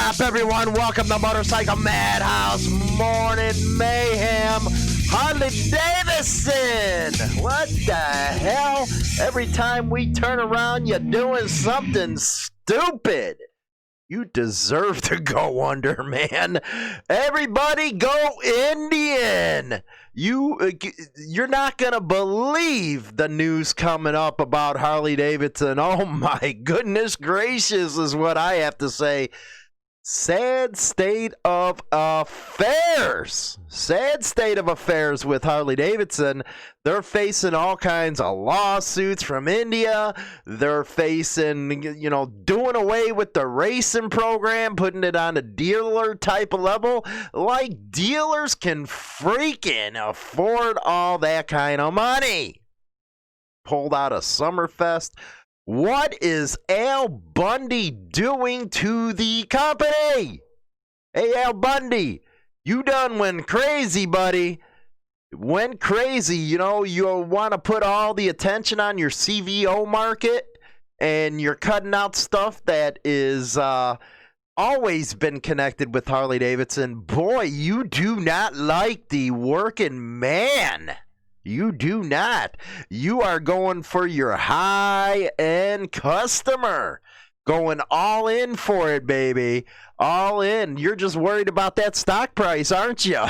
up, everyone? Welcome to Motorcycle Madhouse Morning Mayhem. Harley Davidson. What the hell? Every time we turn around, you're doing something stupid. You deserve to go under, man. Everybody go Indian. You're not going to believe the news coming up about Harley Davidson. Oh, my goodness gracious is what I have to say. Sad state of affairs. Sad state of affairs with Harley Davidson. They're facing all kinds of lawsuits from India. They're facing, doing away with the racing program, putting it on a dealer type of level. Like dealers can freaking afford all that kind of money. Pulled out of Summerfest. What is Al Bundy doing to the company? Hey, Al Bundy, you done went crazy, buddy. Went crazy. You want to put all the attention on your CVO market, and you're cutting out stuff that is always been connected with Harley Davidson. Boy, you do not like the working man. You do not. You are going for your high-end customer. Going all in for it, baby. All in. You're just worried about that stock price, aren't you?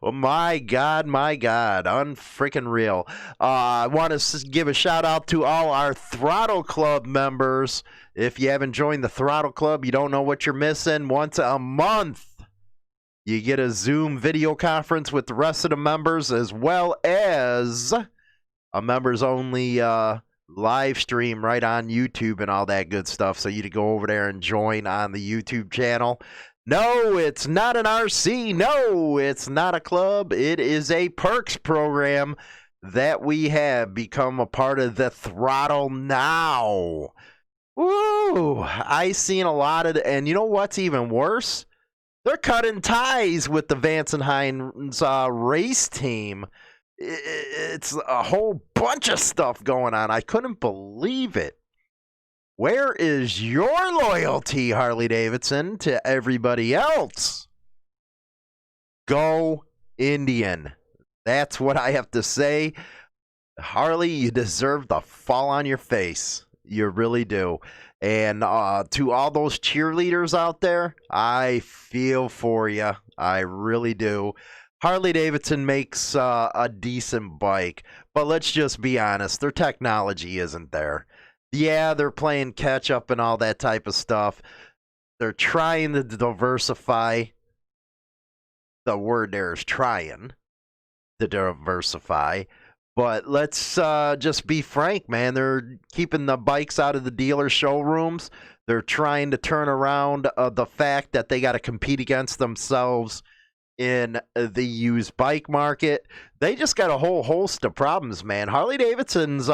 Oh, my God. Unfreaking real. I want to give a shout-out to all our Throttle Club members. If you haven't joined the Throttle Club, you don't know what you're missing. Once a month, you get a Zoom video conference with the rest of the members, as well as a members-only live stream right on YouTube and all that good stuff. So you to go over there and join on the YouTube channel. No, it's not an RC. No, it's not a club. It is a perks program that we have become a part of the Throttle now. Woo! I seen a lot of and you know what's even worse? They're cutting ties with the Vance Hines race team. It's a whole bunch of stuff going on. I couldn't believe it. Where is your loyalty, Harley Davidson, to everybody else? Go Indian. That's what I have to say. Harley, you deserve to fall on your face. You really do. And to all those cheerleaders out there, I feel for you. I really do. Harley Davidson makes a decent bike, but let's just be honest, their technology isn't there. Yeah, they're playing catch up and all that type of stuff. They're trying to diversify. The word there is trying to diversify. But let's just be frank, man. They're keeping the bikes out of the dealer showrooms. They're trying to turn around the fact that they got to compete against themselves in the used bike market. They just got a whole host of problems, man. Harley Davidson's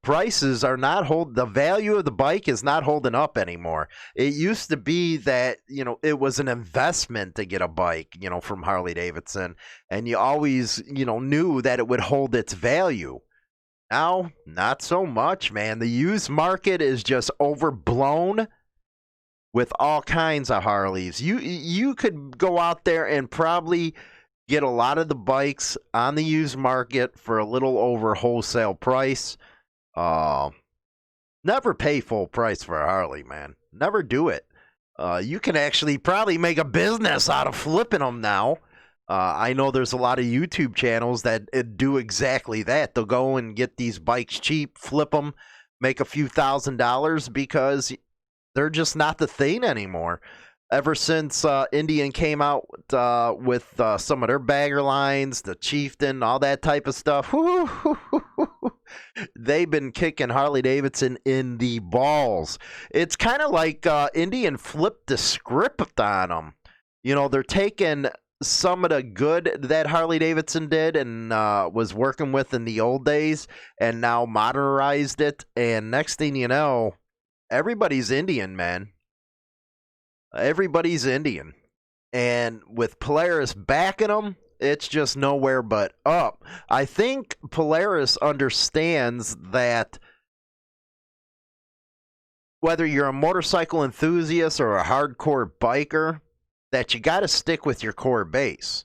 prices are not the value of the bike is not holding up anymore. It used to be that, it was an investment to get a bike, from Harley Davidson, and you always, knew that it would hold its value. Now, not so much, man. The used market is just overblown with all kinds of Harleys. You could go out there and probably get a lot of the bikes on the used market for a little over wholesale price. Never pay full price for a Harley, man. Never do it. You can actually probably make a business out of flipping them now. I know there's a lot of YouTube channels that do exactly that. They'll go and get these bikes cheap, flip them, make a few $1,000s because they're just not the thing anymore. Ever since Indian came out with some of their bagger lines, the Chieftain, all that type of stuff, they've been kicking Harley Davidson in the balls. It's kind of like Indian flipped the script on them. They're taking some of the good that Harley Davidson did and was working with in the old days and now modernized it. And next thing you know, everybody's Indian, man. Everybody's Indian. And with Polaris backing them, it's just nowhere but up. I think Polaris understands that whether you're a motorcycle enthusiast or a hardcore biker, that you got to stick with your core base.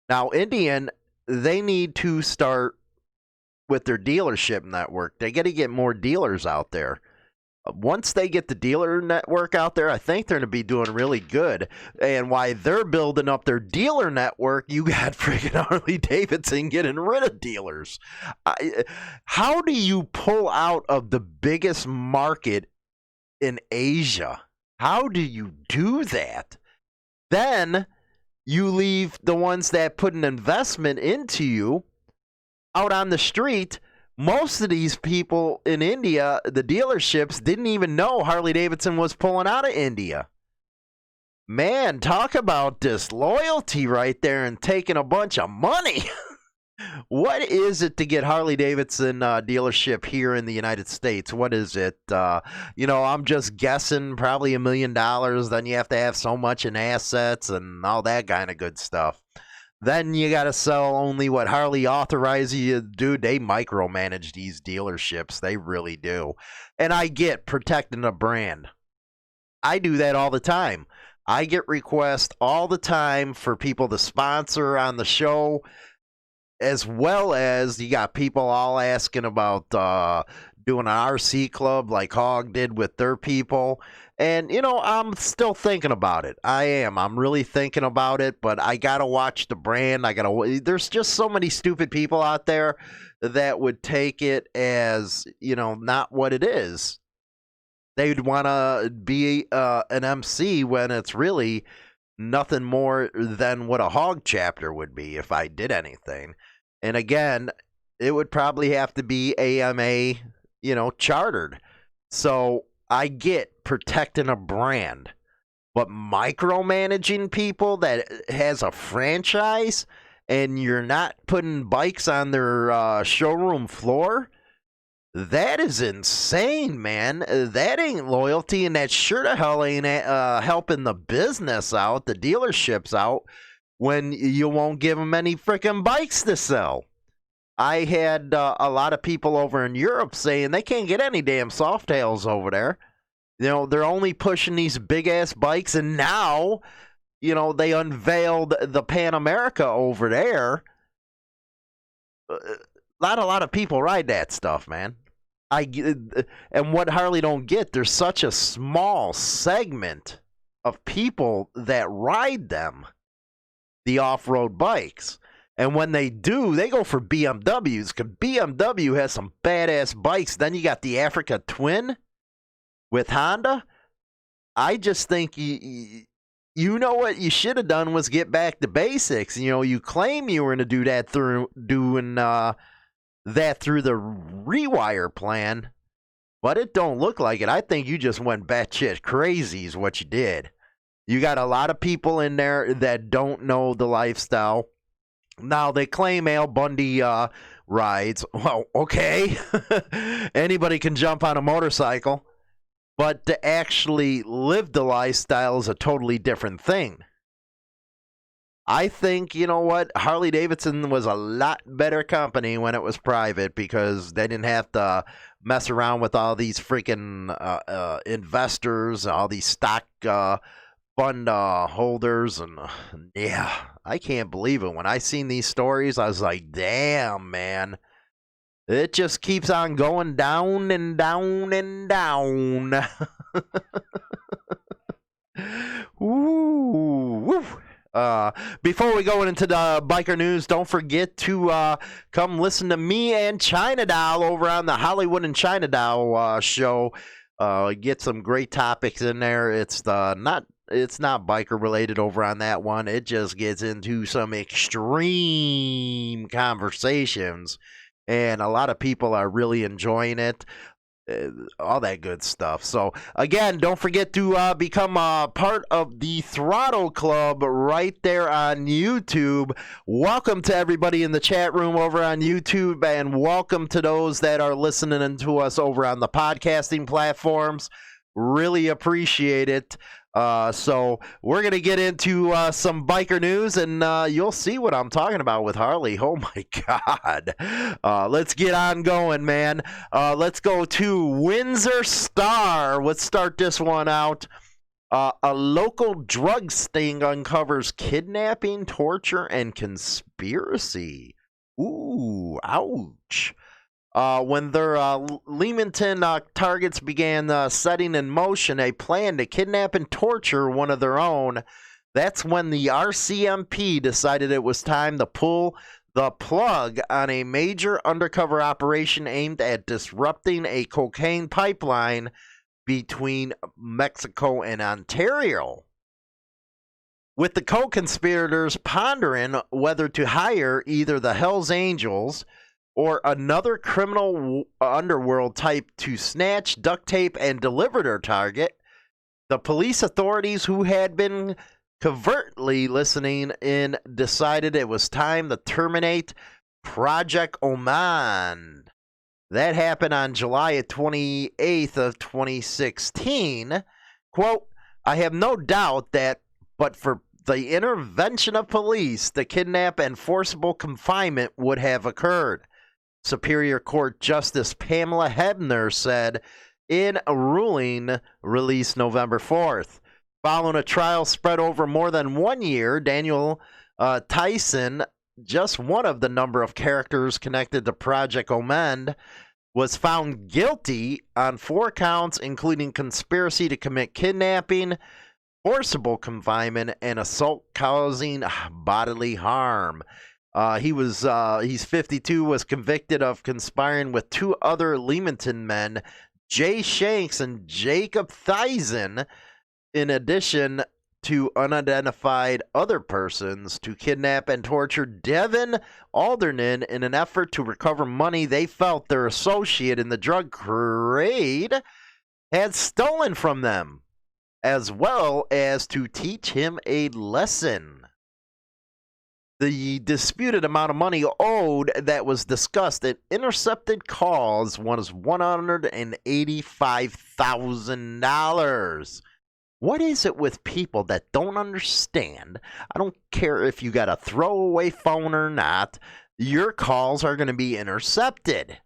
Now, Indian, they need to start with their dealership network. They got to get more dealers out there. Once they get the dealer network out there, I think they're going to be doing really good. And while they're building up their dealer network, you got freaking Harley Davidson getting rid of dealers. How do you pull out of the biggest market in Asia? How do you do that? Then you leave the ones that put an investment into you out on the street. Most of these people in India, the dealerships, didn't even know Harley Davidson was pulling out of India. Man, talk about disloyalty right there and taking a bunch of money. What is it to get Harley Davidson dealership here in the United States? What is it? I'm just guessing probably $1 million. Then you have to have so much in assets and all that kind of good stuff. Then you got to sell only what Harley authorizes you to do. They micromanage these dealerships. They really do. And I get protecting a brand. I do that all the time. I get requests all the time for people to sponsor on the show, as well as you got people all asking about doing an RC club like Hog did with their people. And, I'm still thinking about it. I am. I'm really thinking about it, but I got to watch the brand. There's just so many stupid people out there that would take it as, not what it is. They'd want to be an MC when it's really nothing more than what a Hog chapter would be if I did anything. And again, it would probably have to be AMA, chartered. So I get protecting a brand, but micromanaging people that has a franchise and you're not putting bikes on their showroom floor, that is insane, man. That ain't loyalty, and that sure to hell ain't helping the business out, the dealerships out, when you won't give them any freaking bikes to sell. I had a lot of people over in Europe saying they can't get any damn Softails over there. They're only pushing these big-ass bikes, and now, they unveiled the Pan America over there. Not a lot of people ride that stuff, man. And what Harley don't get, there's such a small segment of people that ride them, the off-road bikes. And when they do, they go for BMWs, because BMW has some badass bikes. Then you got the Africa Twin with Honda. I just think you know what you should have done was get back to basics. You claim you were going to do that through doing that through the rewire plan, but it don't look like it. I think you just went batshit crazy is what you did. You got a lot of people in there that don't know the lifestyle. Now, they claim Al Bundy rides. Well, okay. Anybody can jump on a motorcycle. But to actually live the lifestyle is a totally different thing. I think, Harley Davidson was a lot better company when it was private, because they didn't have to mess around with all these freaking investors, all these stock fund holders. And yeah, I can't believe it. When I seen these stories, I was like, damn, man. It just keeps on going down and down and down. Ooh, woo. Before we go into the biker news, don't forget to come listen to me and China Doll over on the Hollywood and China Doll show. Get some great topics in there. It's not biker related over on that one. It just gets into some extreme conversations, and a lot of people are really enjoying it. All that good stuff. So, again, don't forget to become a part of the Throttle Club right there on YouTube. Welcome to everybody in the chat room over on YouTube, and welcome to those that are listening to us over on the podcasting platforms. Really appreciate it. So we're going to get into some biker news, and you'll see what I'm talking about with Harley. Oh, my God. Let's get on going, man. Let's go to Windsor Star. Let's start this one out. A local drug sting uncovers kidnapping, torture, and conspiracy. Ooh, ouch. When their Leamington targets began setting in motion a plan to kidnap and torture one of their own, that's when the RCMP decided it was time to pull the plug on a major undercover operation aimed at disrupting a cocaine pipeline between Mexico and Ontario. With the co-conspirators pondering whether to hire either the Hells Angels or another criminal underworld type to snatch, duct tape, and deliver their target, the police authorities who had been covertly listening in decided it was time to terminate Project Oman. That happened on July 28th of 2016. Quote, I have no doubt that, but for the intervention of police, the kidnap and forcible confinement would have occurred. Superior Court Justice Pamela Hebner said in a ruling released November 4th. Following a trial spread over more than 1 year, Daniel Tyson, just one of the number of characters connected to Project Oman, was found guilty on 4 counts, including conspiracy to commit kidnapping, forcible confinement, and assault causing bodily harm. He's 52, was convicted of conspiring with 2 other Leamington men, Jay Shanks and Jacob Thiessen, in addition to unidentified other persons, to kidnap and torture Devin Aldernan in an effort to recover money they felt their associate in the drug trade had stolen from them, as well as to teach him a lesson. The disputed amount of money owed that was discussed in intercepted calls was $185,000. What is it with people that don't understand? I don't care if you got a throwaway phone or not. Your calls are going to be intercepted.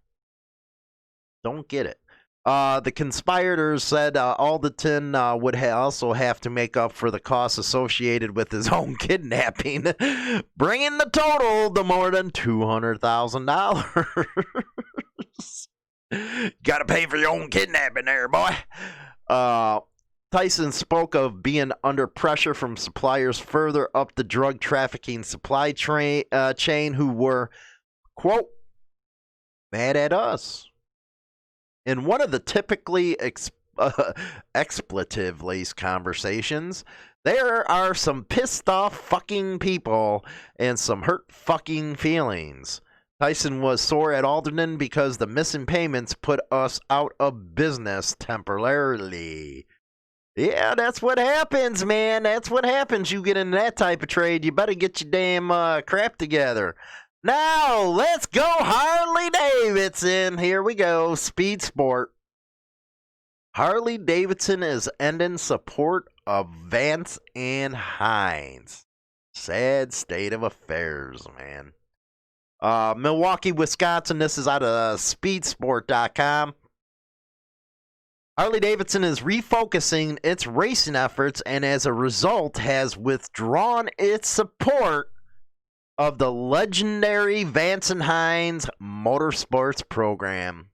Don't get it. The conspirators said Alderton would also have to make up for the costs associated with his own kidnapping, bringing the total to more than $200,000. Got to pay for your own kidnapping there, boy. Tyson spoke of being under pressure from suppliers further up the drug trafficking supply chain who were, quote, mad at us. In one of the typically expletive-laced conversations, there are some pissed off fucking people and some hurt fucking feelings. Tyson was sore at Aldernan because the missing payments put us out of business temporarily. Yeah, that's what happens, man. That's what happens. You get in that type of trade, you better get your damn crap together. Now, let's go Harley Davidson. Here we go. Speed Sport. Harley Davidson is ending support of Vance and Hines. Sad state of affairs, man. Milwaukee, Wisconsin. This is out of speedsport.com. Harley Davidson is refocusing its racing efforts and as a result has withdrawn its support of the legendary Vance and Hines Motorsports program.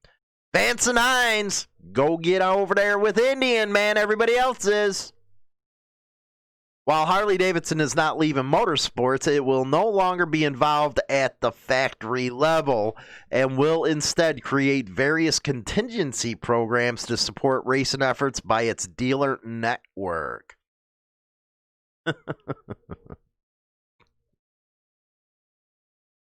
Vance and Hines, go get over there with Indian, man. Everybody else is. While Harley Davidson is not leaving motorsports, it will no longer be involved at the factory level and will instead create various contingency programs to support racing efforts by its dealer network.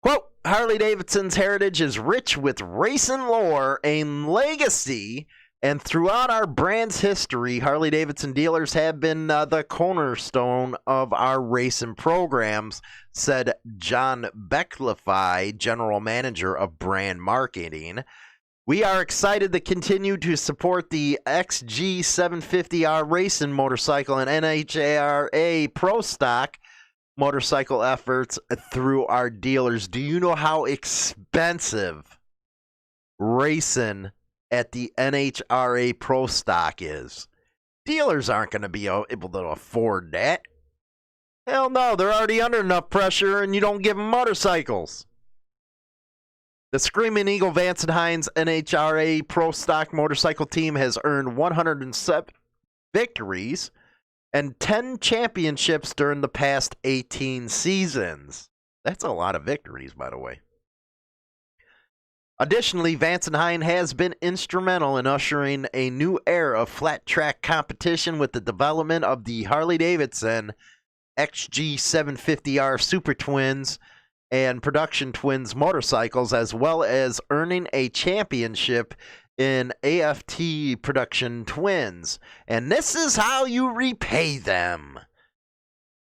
Quote, Harley Davidson's heritage is rich with racing lore and legacy, and throughout our brand's history, Harley Davidson dealers have been the cornerstone of our racing programs, said John Becklify, general manager of brand marketing. We are excited to continue to support the XG750R racing motorcycle and NHRA Pro Stock motorcycle efforts through our dealers. Do you know how expensive racing at the NHRA Pro Stock is? Dealers aren't going to be able to afford that. Hell no, they're already under enough pressure and you don't give them motorcycles. The Screamin Eagle Vance Hines NHRA Pro Stock motorcycle team has earned 107 victories and 10 championships during the past 18 seasons. That's a lot of victories, by the way. Additionally, Vance Hines has been instrumental in ushering a new era of flat track competition with the development of the Harley Davidson XG750R SuperTwins and Production Twins motorcycles, as well as earning a championship in AFT Production Twins. And this is how you repay them.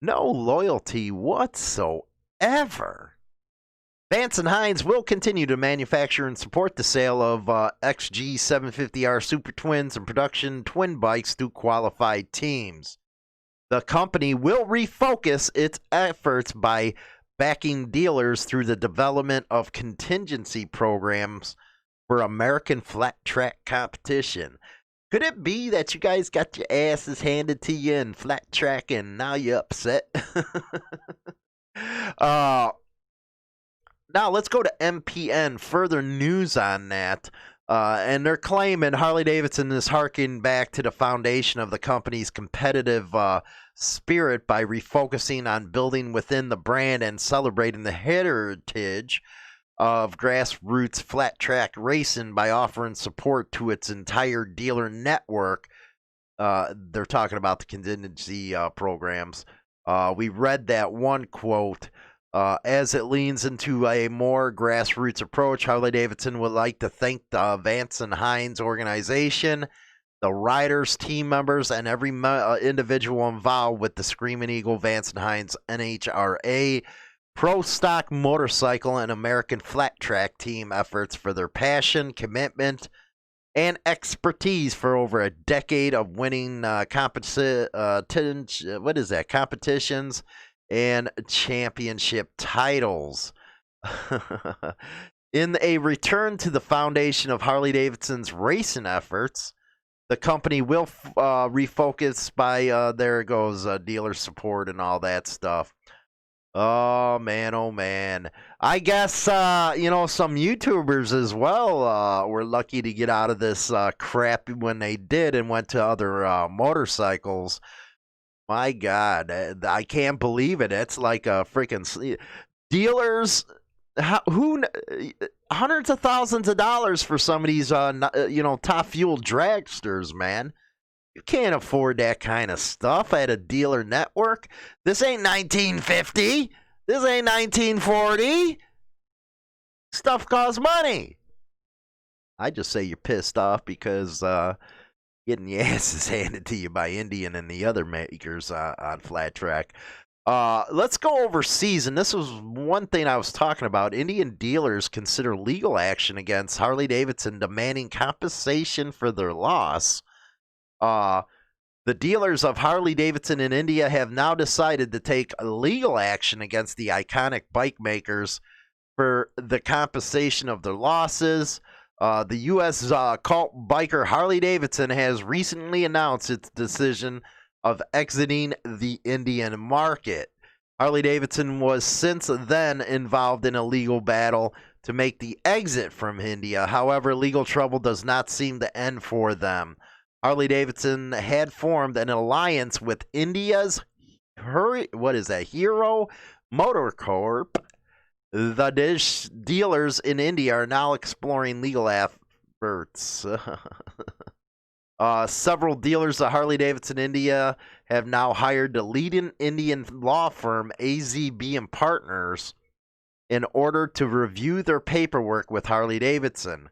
No loyalty whatsoever. Vance Hines will continue to manufacture and support the sale of XG750R Super Twins and Production Twin bikes through qualified teams. The company will refocus its efforts by backing dealers through the development of contingency programs for American flat track competition. Could it be that you guys got your asses handed to you in flat track and now you're upset? Now let's go to MPN. Further news on that. And they're claiming Harley Davidson is harking back to the foundation of the company's competitive spirit by refocusing on building within the brand and celebrating the heritage of grassroots flat track racing by offering support to its entire dealer network. They're talking about the contingency programs. We read that one quote. As it leans into a more grassroots approach, Harley Davidson would like to thank the Vance Hines organization, the riders, team members, and every individual involved with the Screamin Eagle Vance Hines NHRA Pro Stock Motorcycle and American Flat Track team efforts for their passion, commitment, and expertise for over a decade of winning competitions and championship titles. In a return to the foundation of Harley Davidson's racing efforts, the company will refocus by, there it goes, dealer support and all that stuff. Oh, man. I guess, some YouTubers as well were lucky to get out of this crap when they did and went to other motorcycles. My God, I can't believe it. It's like a freaking dealers. Hundreds of thousands of dollars for some of these, top fuel dragsters, man. You can't afford that kind of stuff at a dealer network. This ain't 1950. This ain't 1940. Stuff costs money. I just say you're pissed off because getting your asses handed to you by Indian and the other makers on flat track. Let's go overseas, and this was one thing I was talking about. Indian dealers consider legal action against Harley Davidson, demanding compensation for their loss. The dealers of Harley Davidson in India have now decided to take legal action against the iconic bike makers for the compensation of their losses. The U.S. cult biker Harley Davidson has recently announced its decision of exiting the Indian market. Harley Davidson was since then involved in a legal battle to make the exit from India. However, legal trouble does not seem to end for them. Harley Davidson had formed an alliance with India's Hero Motor Corp. The dealers in India are now exploring legal efforts. Several dealers at Harley Davidson India have now hired the leading Indian law firm AZB and Partners in order to review their paperwork with Harley Davidson.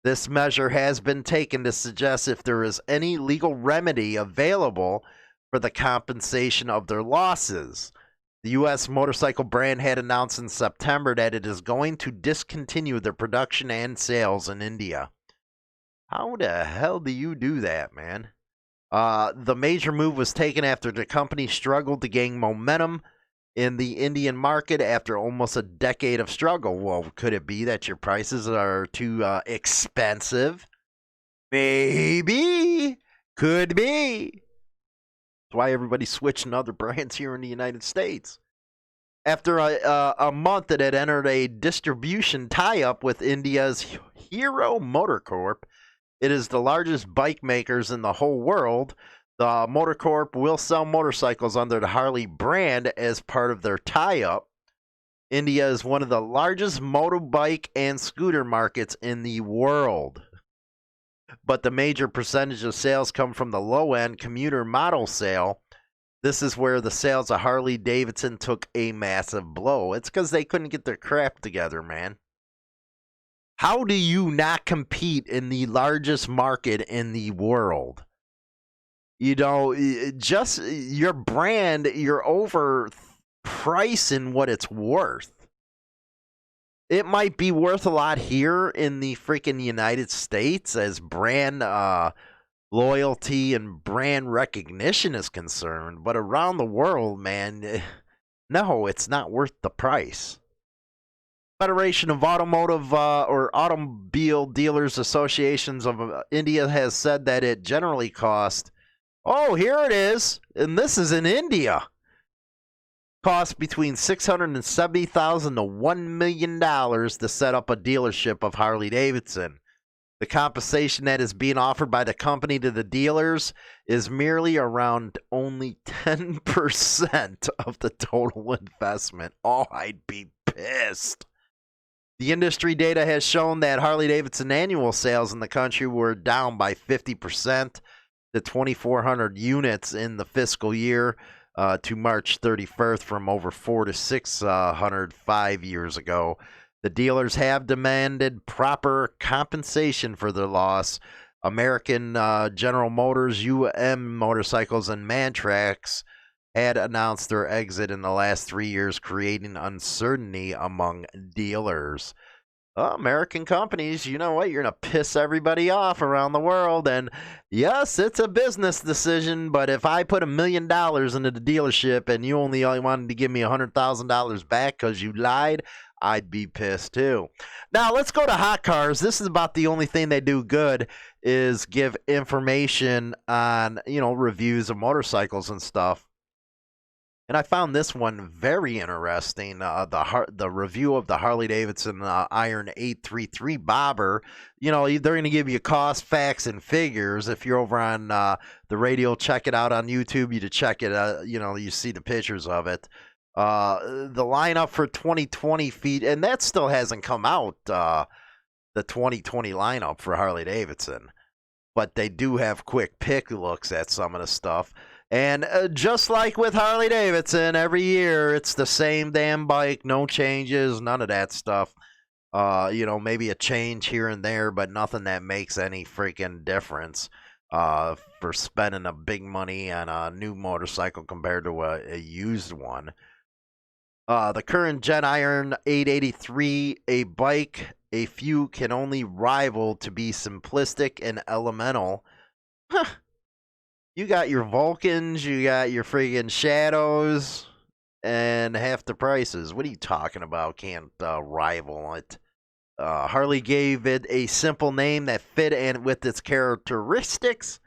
This measure has been taken to suggest if there is any legal remedy available for the compensation of their losses. The U.S. motorcycle brand had announced in September that it is going to discontinue their production and sales in India. How the hell do you do that, man? The major move was taken after the company struggled to gain momentum in the Indian market after almost a decade of struggle. Well, could it be that your prices are too expensive? Maybe. Could be. That's why everybody's switching other brands here in the United States. After a month, it had entered a distribution tie-up with India's Hero MotoCorp. It is the largest bike makers in the whole world. The MotoCorp will sell motorcycles under the Harley brand as part of their tie-up. India is one of the largest motorbike and scooter markets in the world. But the major percentage of sales come from the low-end commuter model sale. This is where the sales of Harley Davidson took a massive blow. It's because they couldn't get their crap together, man. How do you not compete in the largest market in the world? You know, just your brand, you're overpricing what it's worth. It might be worth a lot here in the freaking United States as brand loyalty and brand recognition is concerned, but around the world, man, no, it's not worth the price. Federation of Automotive or Automobile Dealers Associations of India has said that it generally costs, oh, here it is, and this is in India, costs between $670,000 to $1 million to set up a dealership of Harley Davidson. The compensation that is being offered by the company to the dealers is merely around only 10% of the total investment. Oh, I'd be pissed. The industry data has shown that Harley-Davidson annual sales in the country were down by 50% to 2,400 units in the fiscal year to March 31st from over 400 to 600 5 years ago. The dealers have demanded proper compensation for their loss. American General Motors, Motorcycles, and Mantrax had announced their exit in the last 3 years, creating uncertainty among dealers. American companies, you know what? You're going to piss everybody off around the world. And yes, it's a business decision, but if I put $1 million into the dealership and you only wanted to give me $100,000 back because you lied, I'd be pissed too. Now, let's go to Hot Cars. This is about the only thing they do good is give information on, reviews of motorcycles and stuff. And I found this one very interesting. The review of the Harley Davidson Iron 833 Bobber. They're going to give you cost, facts, and figures. If you're over on the radio, check it out on YouTube. You to check it. You see the pictures of it. The lineup for 2020 feet, and that still hasn't come out. The 2020 lineup for Harley Davidson, but they do have quick pick looks at some of the stuff. And just like with Harley Davidson, every year it's the same damn bike, no changes, none of that stuff. Maybe a change here and there, but nothing that makes any freaking difference for spending a big money on a new motorcycle compared to a used one. The current Gen Iron 883, a bike a few can only rival to be simplistic and elemental. Huh. You got your Vulcans, you got your friggin' Shadows, and half the prices. What are you talking about? Can't rival it. Harley gave it a simple name that fit and with its characteristics.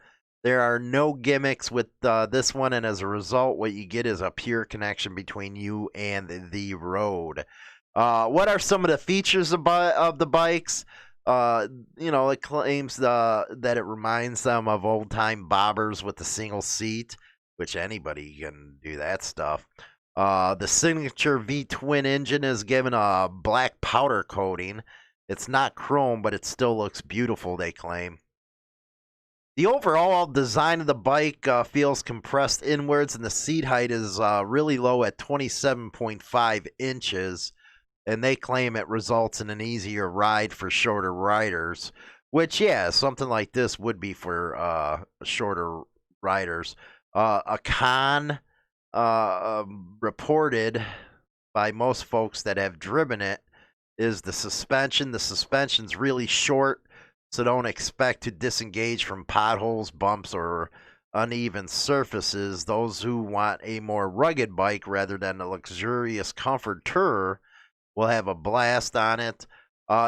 There are no gimmicks with this one, and as a result, what you get is a pure connection between you and the road. What are some of the features of the bikes? It claims that it reminds them of old-time bobbers with a single seat, which anybody can do that stuff. The signature V-twin engine is given a black powder coating. It's not chrome, but it still looks beautiful, they claim. The overall design of the bike feels compressed inwards, and the seat height is really low at 27.5 inches. And they claim it results in an easier ride for shorter riders, which, yeah, something like this would be for shorter riders. A con reported by most folks that have driven it is the suspension. The suspension's really short, so don't expect to disengage from potholes, bumps, or uneven surfaces. Those who want a more rugged bike rather than a luxurious comforter will have a blast on it.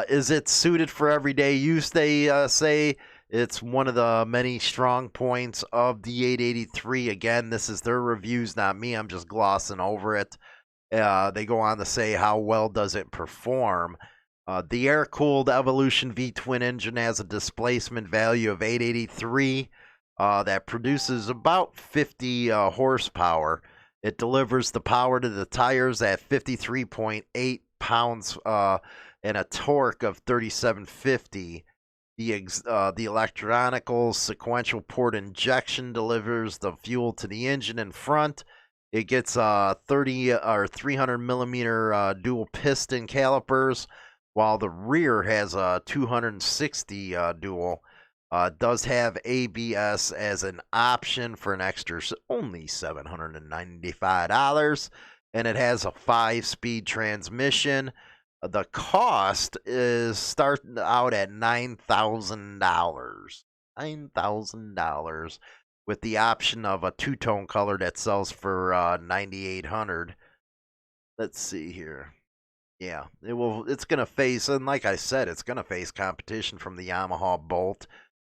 Is it suited for everyday use? They say it's one of the many strong points of the 883. Again, this is their reviews, not me. I'm just glossing over it. They go on to say how well does it perform. The air-cooled Evolution V-twin engine has a displacement value of 883 that produces about 50 horsepower. It delivers the power to the tires at 53.8 pounds and a torque of 3750. The electronical sequential port injection delivers the fuel to the engine in front. It gets 30 or 300 millimeter dual piston calipers, while the rear has a 260 dual. Does have ABS as an option for an extra only $795, and it has a 5-speed transmission. The cost is starting out at $9,000. $9,000 with the option of a two-tone color that sells for $9,800. Let's see here. Yeah, it's gonna face, and like I said, it's gonna face competition from the Yamaha Bolt,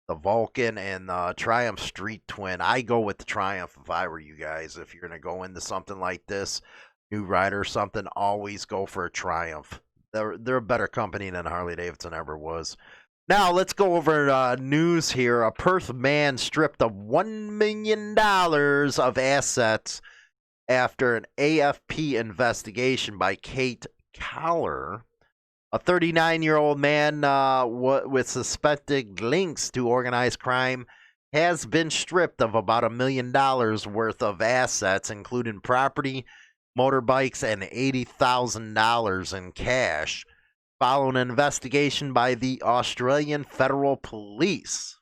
the Vulcan, and the Triumph Street Twin. I go with the Triumph if I were you guys. If you're gonna go into something like this, new rider or something, always go for a Triumph. They're a better company than Harley Davidson ever was. Now, let's go over news here. A Perth man stripped of $1 million of assets after an AFP investigation by Kate Caller. A 39-year-old man with suspected links to organized crime has been stripped of about $1 million worth of assets, including property, motorbikes, and $80,000 in cash, following an investigation by the Australian Federal Police.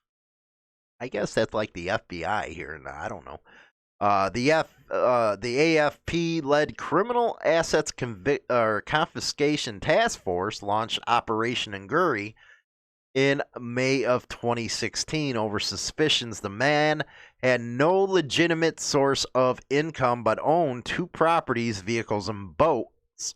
I guess that's like the FBI here. I don't know. The AFP-led Criminal Assets Confiscation Task Force launched Operation Nguri in May of 2016 over suspicions the man had no legitimate source of income but owned 2 properties, vehicles, and boats.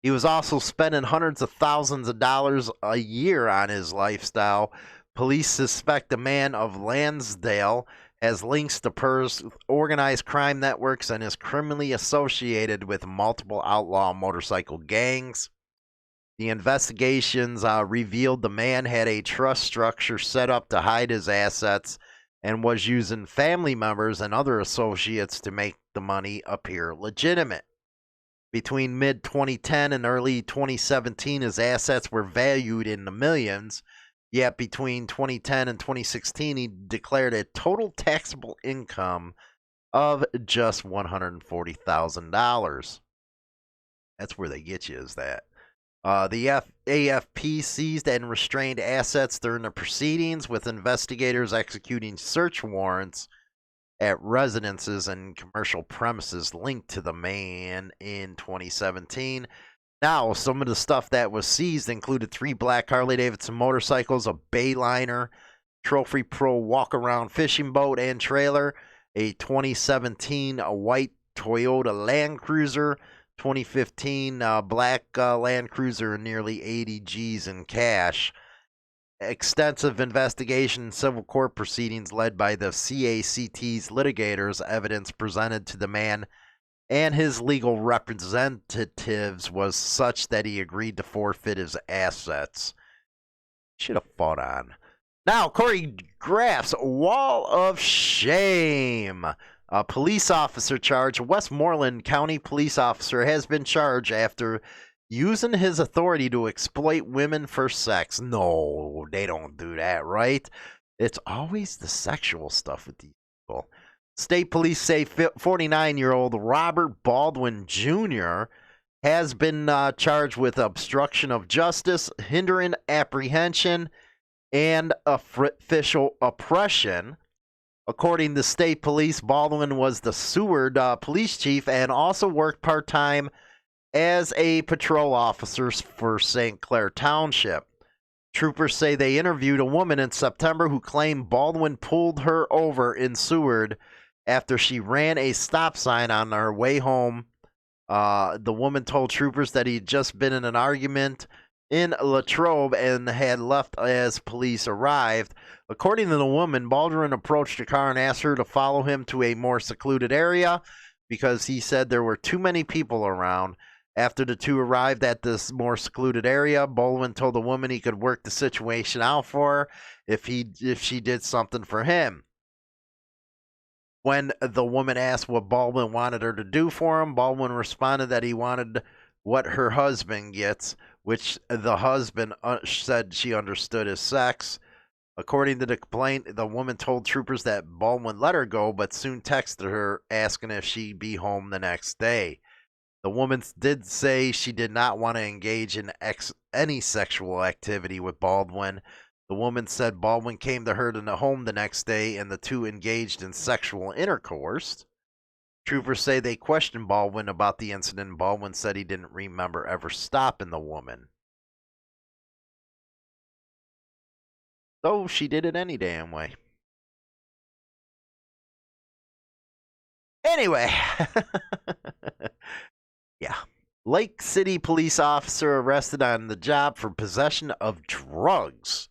He was also spending hundreds of thousands of dollars a year on his lifestyle. Police suspect the man of Lansdale has links to Perth's organized crime networks and is criminally associated with multiple outlaw motorcycle gangs. The investigations revealed the man had a trust structure set up to hide his assets and was using family members and other associates to make the money appear legitimate. Between mid-2010 and early 2017, his assets were valued in the millions. Yet between 2010 and 2016, he declared a total taxable income of just $140,000. That's where they get you, is that. The AFP seized and restrained assets during the proceedings, with investigators executing search warrants at residences and commercial premises linked to the man in 2017. Now, some of the stuff that was seized included 3 black Harley Davidson motorcycles, a Bayliner, Trophy Pro walk-around fishing boat and trailer, a 2017 white Toyota Land Cruiser, 2015 black Land Cruiser, and nearly 80 G's in cash. Extensive investigation and civil court proceedings led by the CACT's litigators, evidence presented to the man and his legal representatives was such that he agreed to forfeit his assets. Should have fought on. Now, Corey Graff's Wall of Shame. A police officer charged, a Westmoreland County police officer, has been charged after using his authority to exploit women for sex. No, they don't do that, right? It's always the sexual stuff with these people. State police say 49-year-old Robert Baldwin Jr. has been charged with obstruction of justice, hindering apprehension, and official oppression. According to state police, Baldwin was the Seward police chief and also worked part-time as a patrol officer for St. Clair Township. Troopers say they interviewed a woman in September who claimed Baldwin pulled her over in Seward after she ran a stop sign on her way home. The woman told troopers that he'd just been in an argument in Latrobe and had left as police arrived. According to the woman, Baldwin approached the car and asked her to follow him to a more secluded area because he said there were too many people around. After the two arrived at this more secluded area, Baldwin told the woman he could work the situation out for her if she did something for him. When the woman asked what Baldwin wanted her to do for him, Baldwin responded that he wanted what her husband gets, which the husband said she understood as sex. According to the complaint, the woman told troopers that Baldwin let her go, but soon texted her asking if she'd be home the next day. The woman did say she did not want to engage in any sexual activity with Baldwin. The woman said Baldwin came to her to the home the next day and the two engaged in sexual intercourse. Troopers say they questioned Baldwin about the incident. Baldwin said he didn't remember ever stopping the woman. So she did it any damn way. Anyway. Yeah. Lake City police officer arrested on the job for possession of drugs.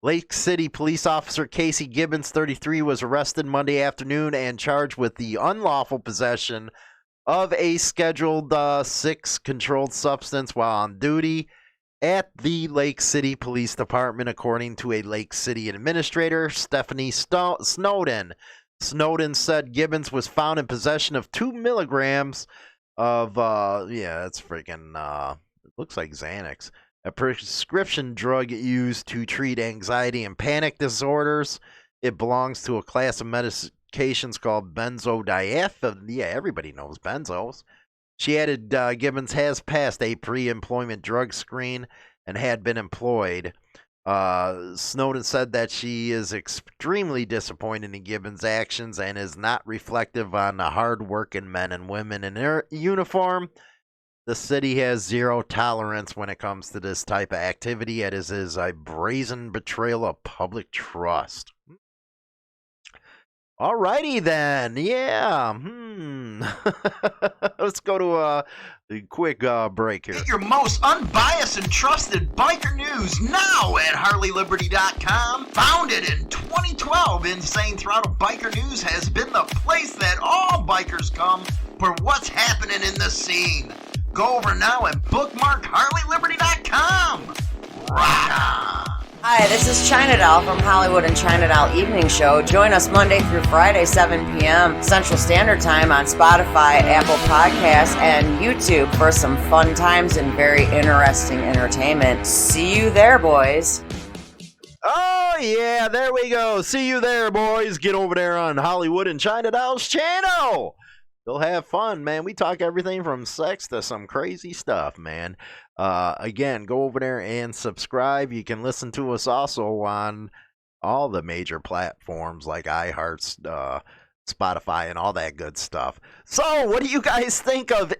Lake City police officer Casey Gibbons, 33, was arrested Monday afternoon and charged with the unlawful possession of a Scheduled 6 controlled substance while on duty at the Lake City Police Department, according to a Lake City administrator, Stephanie Snowden. Snowden said Gibbons was found in possession of 2 milligrams of, it's freaking, it looks like Xanax, a prescription drug used to treat anxiety and panic disorders. It belongs to a class of medications called benzodiazepines. Yeah, everybody knows benzos. She added Gibbons has passed a pre-employment drug screen and had been employed. Snowden said that she is extremely disappointed in Gibbons' actions and is not reflective on the hard-working men and women in their uniform. The city has zero tolerance when it comes to this type of activity. It is a brazen betrayal of public trust. Alrighty then, yeah. Let's go to a quick break here. Get your most unbiased and trusted biker news now at HarleyLiberty.com. Founded in 2012, Insane Throttle Biker News has been the place that all bikers come for what's happening in the scene. Go over now and bookmark HarleyLiberty.com. Rock on! Hi, this is China Doll from Hollywood and China Doll Evening Show. Join us Monday through Friday, 7 p.m. Central Standard Time on Spotify, Apple Podcasts, and YouTube for some fun times and very interesting entertainment. See you there, boys. Oh, yeah, there we go. See you there, boys. Get over there on Hollywood and China Doll's channel. You'll have fun, man. We talk everything from sex to some crazy stuff, man. Again, go over there and subscribe. You can listen to us also on all the major platforms like iHeart, Spotify, and all that good stuff. So, what do you guys think of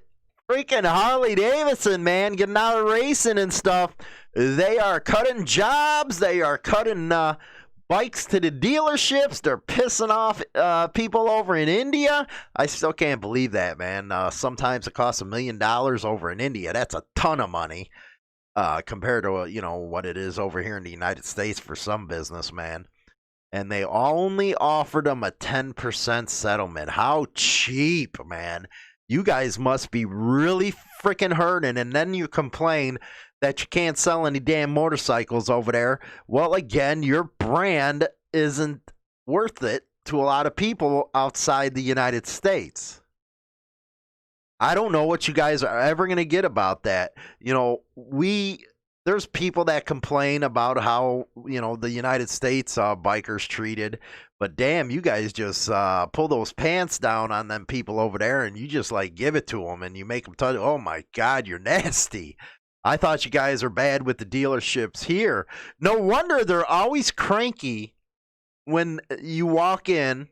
freaking Harley Davidson, man, getting out of racing and stuff? They are cutting jobs. They are cutting bikes to the dealerships. They're pissing off people over in India. I still can't believe that, man. Sometimes it costs $1 million over in India. That's a ton of money compared to what it is over here in the United States for some businessman. And they only offered them a 10% settlement. How cheap, man. You guys must be really freaking hurting, and then you complain that you can't sell any damn motorcycles over there. Well, again, your brand isn't worth it to a lot of people outside the United States. I don't know what you guys are ever going to get about that. There's people that complain about how, the United States bikers treated, but damn, you guys just pull those pants down on them people over there and you just give it to them and you make them tell you, oh my God, you're nasty. I thought you guys are bad with the dealerships here. No wonder they're always cranky when you walk in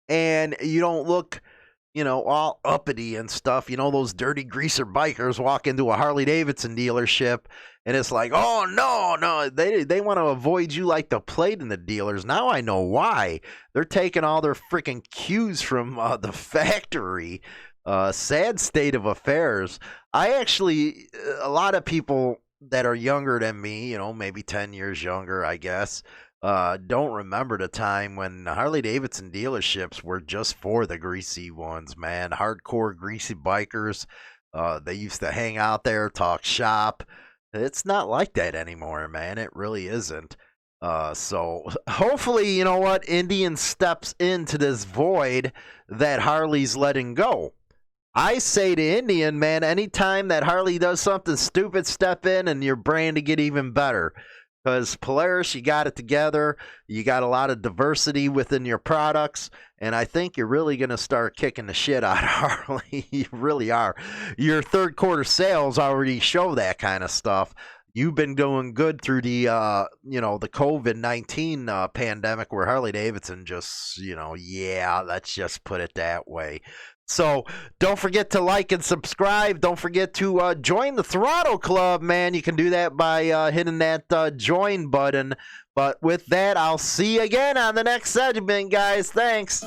and you don't look, all uppity and stuff. Those dirty greaser bikers walk into a Harley Davidson dealership, and it's like, oh, no, they want to avoid you like the plague in the dealers. Now I know why. They're taking all their freaking cues from the factory. Sad state of affairs. A lot of people that are younger than me, maybe 10 years younger, I guess, don't remember the time when Harley Davidson dealerships were just for the greasy ones, man. Hardcore greasy bikers. They used to hang out there, talk shop. It's not like that anymore, man. It really isn't. So hopefully, Indian steps into this void that Harley's letting go. I say to Indian, man, anytime that Harley does something stupid, step in and your brand to get even better. Because Polaris, you got it together. You got a lot of diversity within your products. And I think you're really going to start kicking the shit out of Harley. You really are. Your third quarter sales already show that kind of stuff. You've been doing good through the, the COVID-19 pandemic where Harley Davidson just, let's just put it that way. So don't forget to like and subscribe. Don't forget to join the Throttle Club, man. You can do that by hitting that join button. But with that, I'll see you again on the next segment, guys. Thanks.